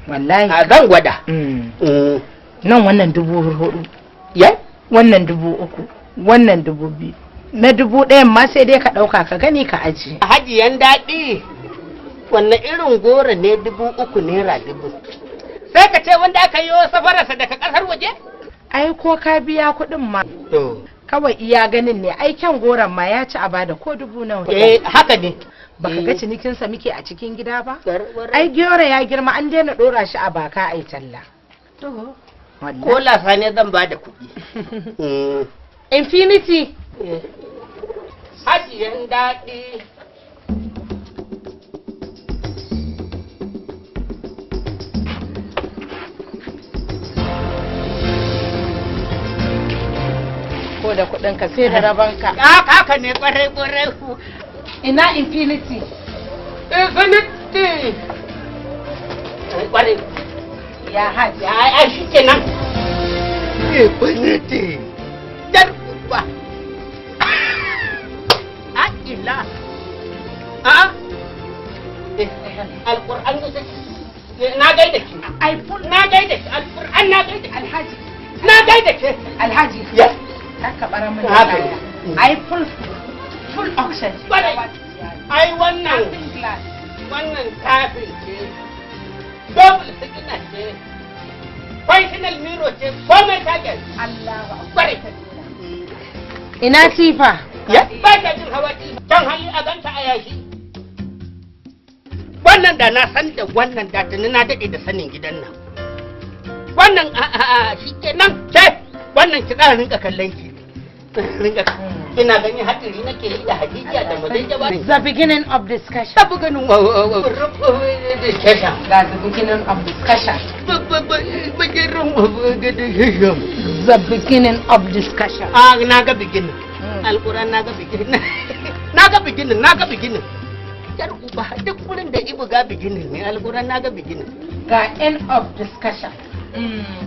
wallahi a zan gwada. nan wannan 4,000 ya wannan 3,000 wannan 2,000 na 1,000 ma sai dai ka ɗauka ka gani ka aji. hajiyan daɗi wannan irin goro ne 3,000 naira 1,000 sai ka ce wanda aka yi safararsa daga ƙasar waje. ai ko ka biya kuɗin ma kawai iya ganin ne ai kyan goron ma ya ci a bada ko 4,000. haka ne. Baka ga cinikinsa muke a cikin gida ba? Ai giyora ya girma an daina ɗora shi a baka ai talla. Ko lasa ne zan ba da kuɗi. Infinity. Hajiyan daɗi. Ko da kuɗinka sai da rabanka. Haka ne ƙwarai ku. Ina Infinity. Infinity. Ƙwarai. Ya haji. Ya shi kenan. Infinity. Dar uba. Akila. Alƙur'an na gaida ki. Na gaida ki. Alƙur'an na gaida ki. Alhaji. Na gaida ki. Alhaji. Yes. Ka bara mun da ai full auction. Ai wannan kafin ce. Double sigina ce. Functional mirror ce. Komai target. Allahu akbar. Ina tifa? Ya ba ta jin hawa can hali a ganta a yashi. Wannan da na san da wannan da tuni na dade da sanin gidan nan. Wannan shi kenan ce. Wannan ki tsara rinka kallon ki. Ina ganin hadiri nake yi da Hadiza da Madaija ba. The beginning of discussion. The beginning discussion. That's the beginning of discussion. The beginning of discussion. Na ga beginning. Alquran na ga beginning. Na ga beginning. Yar uba duk wurin da ibu ga beginning ne alquran na ga beginning. Ga end of discussion.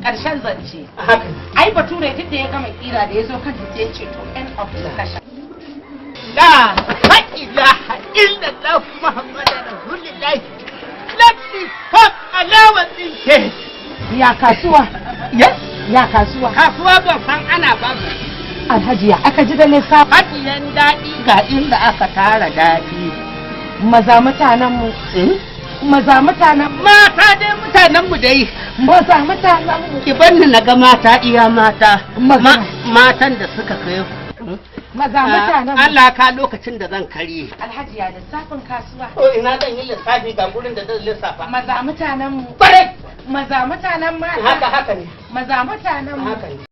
Ƙarshen zance. Ai bature duk da ya gama kira da ya zo kan sai ya ce to end of discussion. La ilaha illallah Muhammadur Rasulullah. Let me have allowance in case. Ya kasuwa. Yes. Ya kasuwa. Kasuwa ban san ana ba. Alhaji ya aka ji da lissafi. Hajiyan daɗi ga inda aka tara daɗi. Maza mutanen mu. Maza mutanen mata dai mutanen mu dai. Maza mutanen mu. Ki banni na ga mata iya mata. Matan da suka kai. Maza mutanen mu. Allah ka lokacin da zan karye. Alhaji ya lissafin kasuwa. Ina zan yi lissafi ga gurin da zan lissafa. Maza mutanen mu. Bare. Maza mutanen mata. Haka ne. Maza mutanen mu. Haka ne.